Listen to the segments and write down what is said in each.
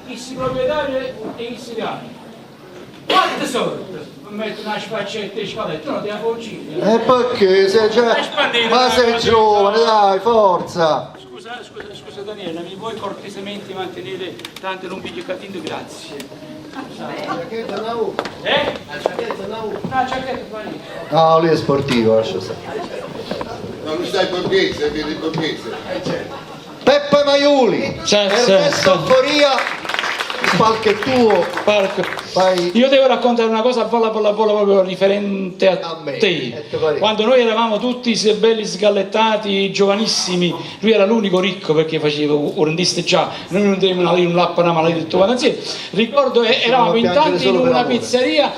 chi si proprietario e chi si cambia. Quante soldi? Metto una spaccetta e spalletto, no, ti la fucili. E perché? Sei già... Ma sei giovane, dai, forza! Scusa Daniela, mi vuoi cortesemente mantenere tanto non piglio cattivo? Grazie. Eh? La giacchetta fa lì. No, lui è sportivo, lascia stare. No, lui sta in borghese, viene in borghese. Peppe Maiuli, Ernesto Foria, il palco è tuo. Vai. Io devo raccontare una cosa a vola proprio riferente a me, te. Quando noi eravamo tutti belli sgallettati, giovanissimi, lui era l'unico ricco perché faceva un rendista già, noi non dovevamo avere un lappo, una maledetto quando insieme. Ricordo eravamo in tanti in una pizzeria.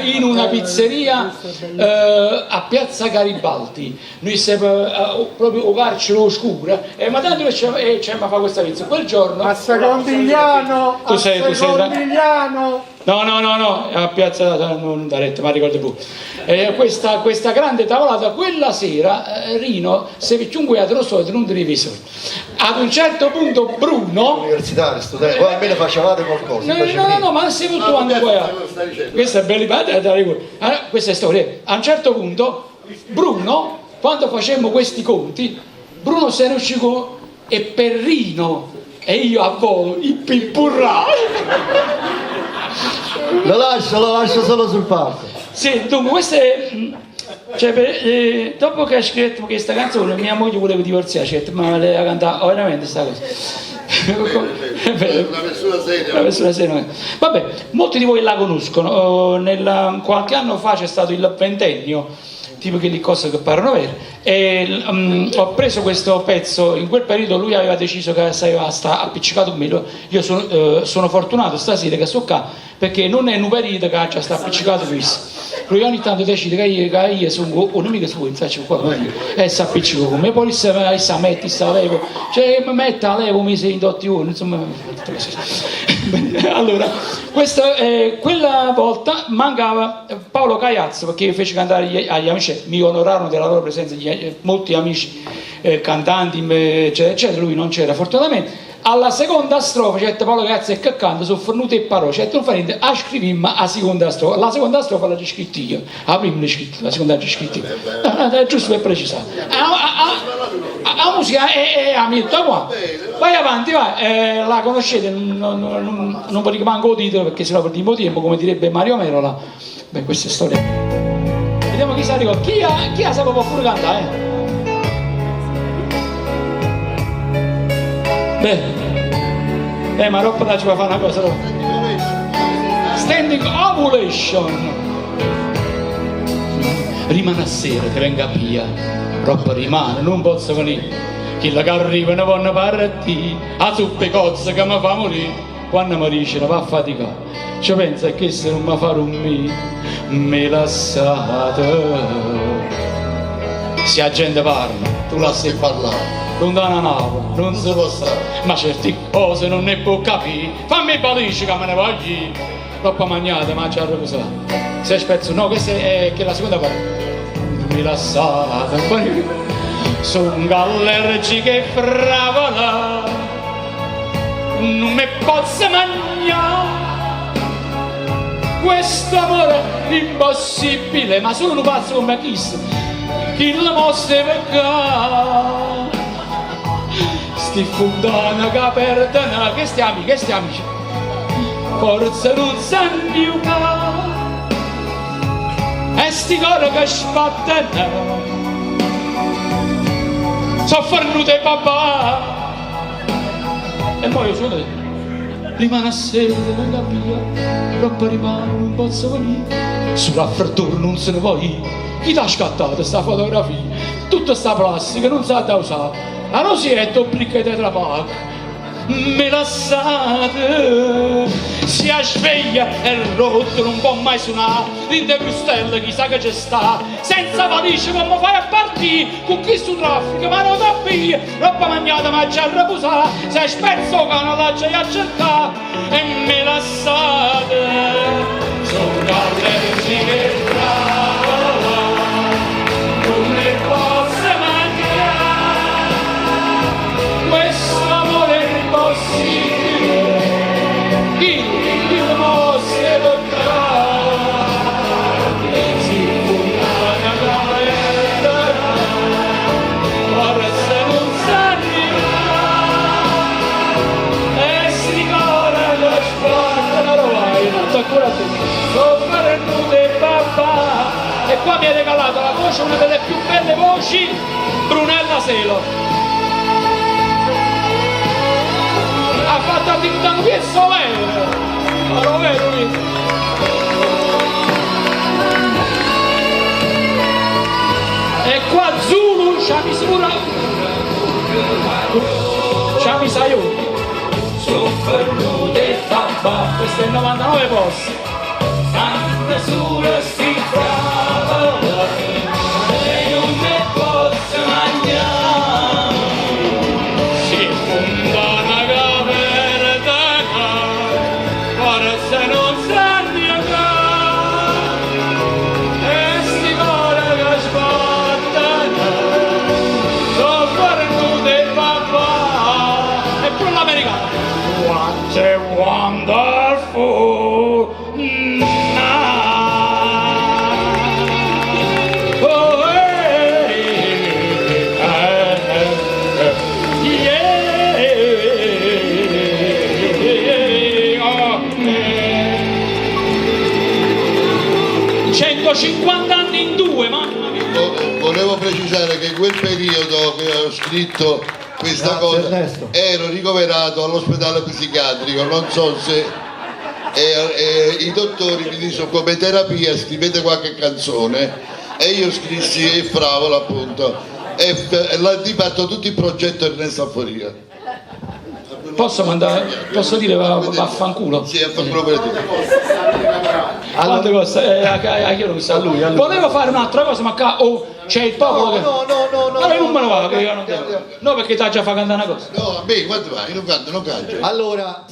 In una pizzeria a Piazza Garibaldi, noi siamo proprio a carcere oscura, ma tanto c'è ma fa questa pizza. Quel giorno a Secondigliano, tu sei Secondigliano. No, a Piazza non da retta, ma ricordo più. Questa grande tavolata, quella sera Rino si fece un guiato lo solito, non televisore. Ad un certo punto Bruno, universitario, studente, voi almeno facevate qualcosa. No, ma si tutto quando questa è bella, questa è storia. A un certo punto Bruno, quando facemmo questi conti, Bruno se ne uscì e per Rino e io a volo il pimpurrà. Lo lascio solo sul palco. Sì, dunque questo è dopo che ha scritto questa canzone mia moglie voleva divorziare, ma lei ha cantato veramente sta cosa. Una persona seria. Vabbè, molti di voi la conoscono. Qualche anno fa c'è stato il ventennio, tipo che le cose che parlano vere, e ho preso questo pezzo. In quel periodo lui aveva deciso che sta appiccicato con me. Io sono fortunato stasera che sto qua perché non è un periodo che già sta appiccicato qui. Lui ogni tanto decide che io sono un amico suo, infatti qua e si appiccica con me, poi si metti, si levo, cioè mi mette a levo, mi sei indotti uno, insomma. Allora, quella volta mancava Paolo Caiazzo, perché io feci cantare agli amici, mi onorarono della loro presenza molti amici cantanti, eccetera, eccetera. Lui non c'era fortunatamente. Alla seconda strofa c'è Paolo Caiazzo che canta, sono fornute e parole, c'è non fa niente, a scrivimmo la seconda strofa. La seconda strofa l'ho scritta io, la prima l'ho scritta, la seconda l'ho scritta io. È giusto per precisare. La musica è a mia qua. Vai avanti, vai, la conoscete, non vi dico manco il titolo perché sennò perdiamo tempo, come direbbe Mario Merola. Beh, questa è storia. Vediamo chi sa ricorda. Chi ha saputo pure cantare, Beh, ma Roppa ci va a fare una cosa. Standing ovulation. Rimane a sera, ti venga via. Roppa rimane, non posso venire. Chi la che arriva ne vanno partire. A zuppe cozze che mi fa morire. Quando mi dice va a faticare, ci pensa che se non mi fa un me lasciate. Se la gente parla, tu la sai parlare. Lontana nave, non si può stare, ma certe cose non ne può capire. Fammi balice che me ne voglio, troppo mangiata, mangia a riposare. Se spezzo, no, questa è che la seconda parte. Mi lasciate, sono allergiche fravola, non mi posso mangiare. Questo amore è impossibile, ma solo un pazzo come chi la mostra perché. Sti fontana che perdono, che stiamo amici, forse non sanno più e sti cori che spattano, sono fornute papà e poi io sono rimane a sera, venga via, troppo rimane, non posso venire, sulla frattura non se ne vuoi, chi t'ha scattato sta fotografia, tutta sta plastica, non sa da usare. La rosietta obbliga di Tetrapac, me lasciate, si sveglia e il rotto non può mai suonare, rinde Brustella chissà che c'è sta, senza valigia come fai a partire, con chi su traffico ma non da via, roba mangiata ma già a riposare, se spezzo che non la c'è a cercare, e me lasciate, sono allergiche brava, non ne posso mangiare. Questo amore è impossibile, Brunella Selo. Ha fatto il ding dong, che so vero? Ma lo vedo qui. E qua Zulu c'ha misura. C'ha misaioni. Questo è il 99 posti. Sempre sulla strada e non ne posso mangiare. Si fonda una caverna, forse non sa niente. E sti cuore che sbattano, sono fornute papà. E pure l'americano. What a wonderful night. Oh, yeah. Oh, 150 anni in due, mamma mia. Volevo precisare che in quel periodo che ho scritto questa Grazie, cosa Ernesto. ero ricoverato all'ospedale psichiatrico, non so se i dottori mi dissero come terapia scrivete qualche canzone e io scrissi E Fravola appunto e l'ha dibatto tutto il progetto Ernesto Afforia. Posso dire vaffanculo? Sì, affanculo per tutti. Quante cose? A chi lo sa? A lui. Volevo fare un'altra cosa, ma qua c'è il popolo che... No. Allora non me ne va, che io non devo. No, perché ti ha già fatto cantare una cosa. No, a me, quando vai? Non canto. Allora,